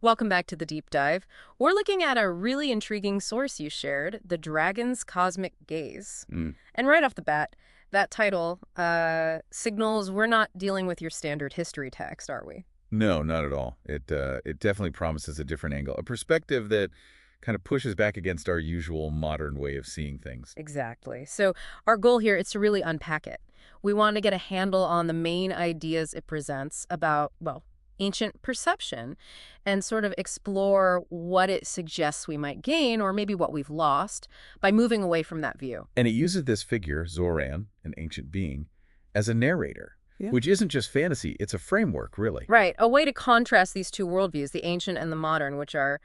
Welcome back to the deep dive. We're looking at a really intriguing source you shared, The Dragon's Cosmic Gaze. Mm. And right off the bat, that title signals we're not dealing with your standard history text, are we? No, not at all. It definitely promises a different angle, a perspective that kind of pushes back against our usual modern way of seeing things. Exactly. So our goal here is to really unpack it. We want to get a handle on the main ideas it presents about, well, ancient perception and sort of explore what it suggests we might gain or maybe what we've lost by moving away from that view. And it uses this figure, Zoran, an ancient being, as a narrator, Yeah. which isn't just fantasy, it's a framework, really. Right, a way to contrast these two worldviews, the ancient and the modern, which are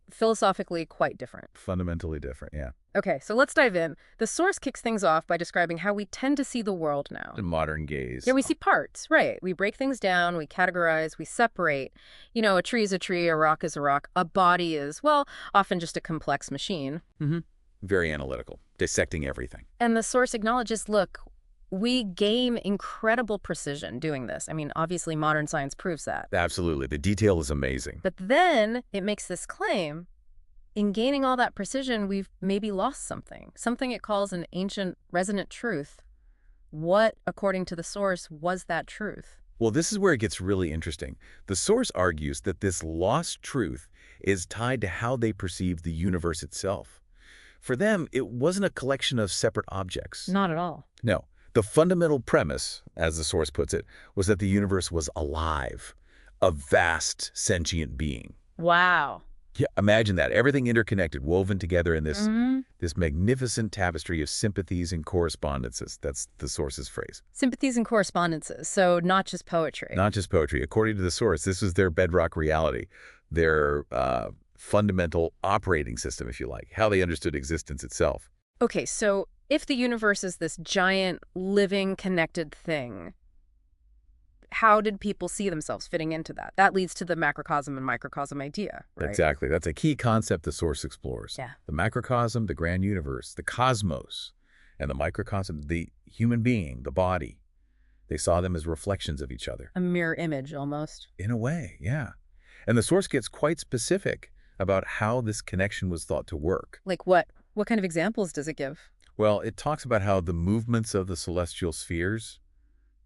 philosophically quite different. Fundamentally different, yeah. Okay, so let's dive in. The source kicks things off by describing how we tend to see the world now. The modern gaze. Yeah, we see parts, right. We break things down, we categorize, we separate. You know, a tree is a tree, a rock is a rock, a body is, well, often just a complex machine. Very analytical, dissecting everything. And the source acknowledges, look, we gain incredible precision doing this. I mean, obviously modern science proves that. Absolutely. The detail is amazing. But then it makes this claim, in gaining all that precision, we've maybe lost something it calls an ancient resonant truth. What, according to the source, was that truth? Well, this is where it gets really interesting. The source argues that this lost truth is tied to how they perceive the universe itself. For them, it wasn't a collection of separate objects. Not at all. No. The fundamental premise, as the source puts it, was that the universe was alive, a vast sentient being. Wow. Yeah, imagine that. Everything interconnected, woven together in this, hmm this magnificent tapestry of sympathies and correspondences. That's the source's phrase. Sympathies and correspondences, so not just poetry. Not just poetry. According to the source, this is their bedrock reality, their fundamental operating system, if you like, how they understood existence itself. Okay, so if the universe is this giant, living, connected thing, how did people see themselves fitting into that? That leads to the macrocosm and microcosm idea, right? Exactly. That's a key concept the source explores. Yeah. The macrocosm, the grand universe, the cosmos, and the microcosm, the human being, the body. They saw them as reflections of each other. A mirror image, almost. In a way, yeah. And the source gets quite specific about how this connection was thought to work. Like what? What kind of examples does it give? Well, it talks about how the movements of the celestial spheres,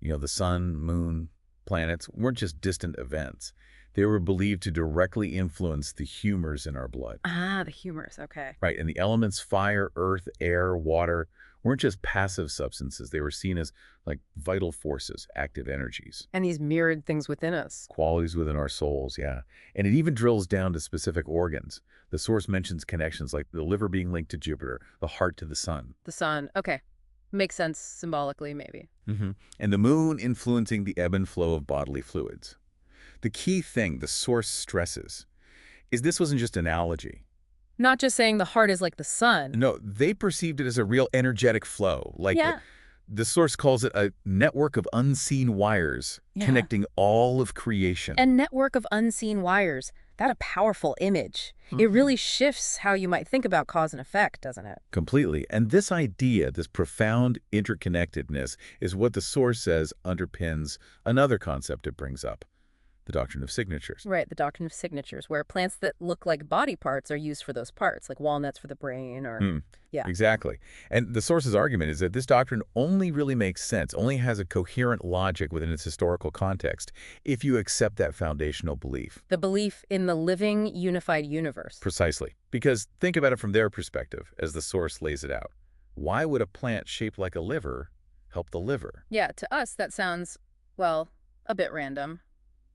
the sun, moon, planets, weren't just distant events. They were believed to directly influence the humors in our blood. Ah, the humors, okay. Right, and the elements fire, earth, air, water weren't just passive substances. They were seen as like vital forces, active energies, And these mirrored things within us. qualities within our souls, yeah. And it even drills down to specific organs. The source mentions connections like the liver being linked to Jupiter, the heart to the sun. The sun, okay. Makes sense symbolically, maybe. And the moon influencing the ebb and flow of bodily fluids. The key thing the source stresses is this wasn't just analogy. Not just saying the heart is like the sun. No, they perceived it as a real energetic flow. Like Yeah. the source calls it a network of unseen wires Yeah. connecting all of creation. A network of unseen wires. That a powerful image. It really shifts how you might think about cause and effect, doesn't it? Completely. And this idea, this profound interconnectedness, is what the source says underpins another concept it brings up, the doctrine of signatures. Right, the doctrine of signatures, where plants that look like body parts are used for those parts, like walnuts for the brain or... Yeah. Exactly. And the source's argument is that this doctrine only really makes sense, only has a coherent logic within its historical context, if you accept that foundational belief. The belief in the living, unified universe. Precisely. Because think about it from their perspective, as the source lays it out. Why would a plant shaped like a liver help the liver? Yeah, to us that sounds, well, a bit random.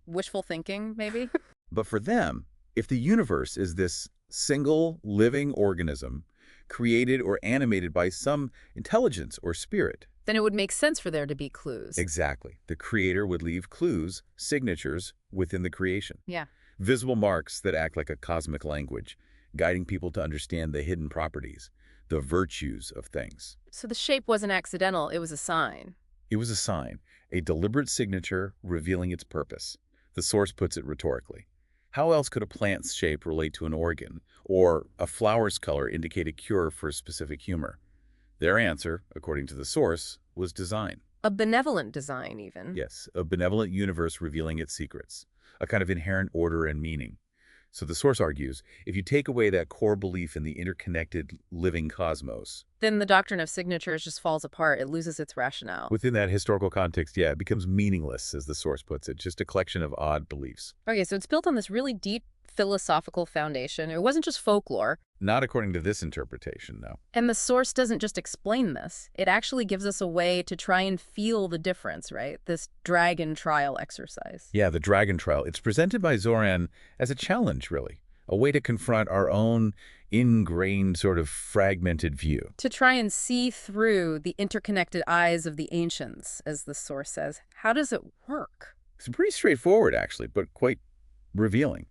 Wishful thinking, maybe? But for them, if the universe is this single living organism created or animated by some intelligence or spirit, Then it would make sense for there to be clues. exactly, the creator would leave clues, signatures, within the creation. Yeah. Visible marks that act like a cosmic language, guiding people to understand the hidden properties, the virtues of things. So the shape wasn't accidental, it was a sign. It was a sign, a deliberate signature revealing its purpose. The source puts it rhetorically. How else could a plant's shape relate to an organ, or a flower's color indicate a cure for a specific humor? Their answer, according to the source, was design. A benevolent design, even. Yes, a benevolent universe revealing its secrets, a kind of inherent order and meaning. So the source argues, if you take away that core belief in the interconnected living cosmos, Then the doctrine of signatures just falls apart. It loses its rationale. within that historical context, yeah, it becomes meaningless, as the source puts it, just a collection of odd beliefs. Okay, so it's built on this really deep philosophical foundation. It wasn't just folklore. Not according to this interpretation, no. And the source doesn't just explain this. It actually gives us a way to try and feel the difference, right? This dragon trial exercise. Yeah, the dragon trial. It's presented by Zoran as a challenge, really. A way to confront our own ingrained, sort of fragmented view. To try and see through the interconnected eyes of the ancients, as the source says. How does it work? It's pretty straightforward, actually, but quite revealing.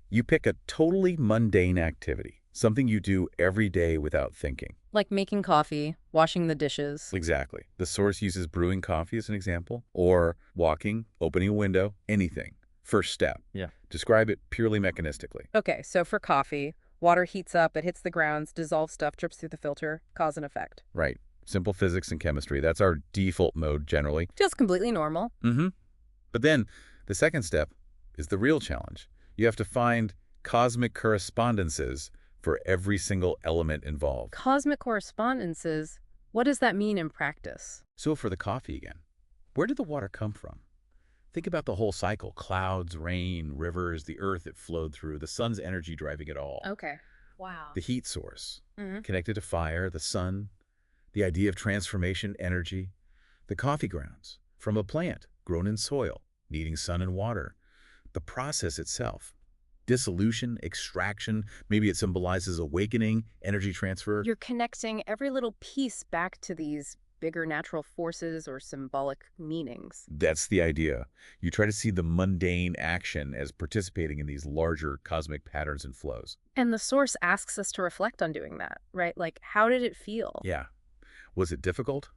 You pick a totally mundane activity, something you do every day without thinking. Like making coffee, washing the dishes. Exactly. The source uses brewing coffee as an example, or walking, opening a window, anything. First step. Yeah. Describe it purely mechanistically. Okay, so for coffee, water heats up, it hits the grounds, dissolves stuff, drips through the filter, cause and effect. Right. Simple physics and chemistry. That's our default mode generally. Just completely normal. But then the second step is the real challenge. You have to find cosmic correspondences for every single element involved. Cosmic correspondences, what does that mean in practice? So for the coffee again, where did the water come from? Think about the whole cycle. Clouds, rain, rivers, the earth it flowed through, the sun's energy driving it all. Okay. Wow. The heat source, Mhm. connected to fire, the sun, the idea of transformation, energy. The coffee grounds, from a plant grown in soil, needing sun and water. The process itself, dissolution, extraction, maybe it symbolizes awakening, energy transfer. You're connecting every little piece back to these bigger natural forces or symbolic meanings. That's the idea. You try to see the mundane action as participating in these larger cosmic patterns and flows. And the source asks us to reflect on doing that, right? Like, how did it feel? Yeah. Was it difficult?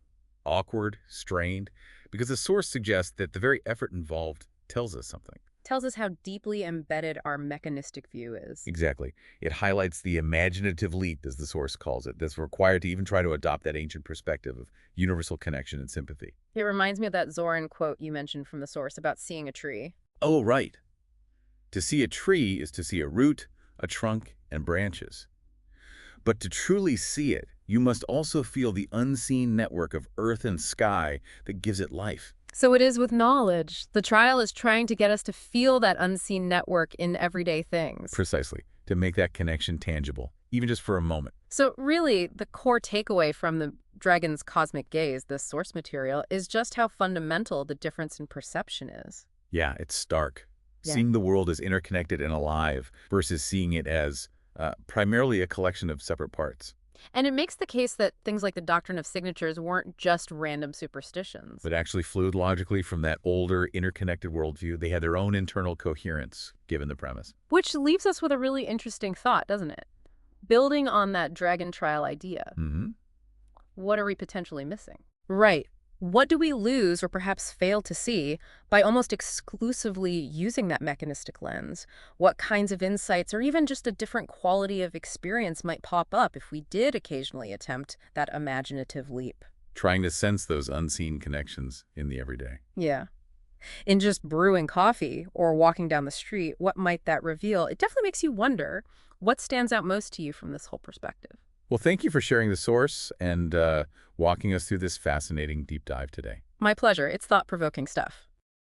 Awkward? Strained? Because the source suggests that the very effort involved tells us something. Tells us how deeply embedded our mechanistic view is. Exactly. It highlights the imaginative leap, as the source calls it, that's required to even try to adopt that ancient perspective of universal connection and sympathy. It reminds me of that Zoran quote you mentioned from the source about seeing a tree. Oh, right. To see a tree is to see a root, a trunk, and branches. But to truly see it, you must also feel the unseen network of earth and sky that gives it life. So it is with knowledge. The trial is trying to get us to feel that unseen network in everyday things. Precisely. To make that connection tangible, even just for a moment. So really, the core takeaway from the dragon's cosmic gaze, this source material, is just how fundamental the difference in perception is. Yeah, it's stark. Yeah. Seeing the world as interconnected and alive versus seeing it as primarily a collection of separate parts. And it makes the case that things like the doctrine of signatures weren't just random superstitions. But actually flowed logically from that older, interconnected worldview. They had their own internal coherence, given the premise. Which leaves us with a really interesting thought, doesn't it? Building on that dragon trial idea, what are we potentially missing? Right. What do we lose or perhaps fail to see by almost exclusively using that mechanistic lens? What kinds of insights or even just a different quality of experience might pop up if we did occasionally attempt that imaginative leap? Trying to sense those unseen connections in the everyday. Yeah. In just brewing coffee or walking down the street, what might that reveal? It definitely makes you wonder what stands out most to you from this whole perspective. Well, thank you for sharing the source and walking us through this fascinating deep dive today. My pleasure. It's thought-provoking stuff.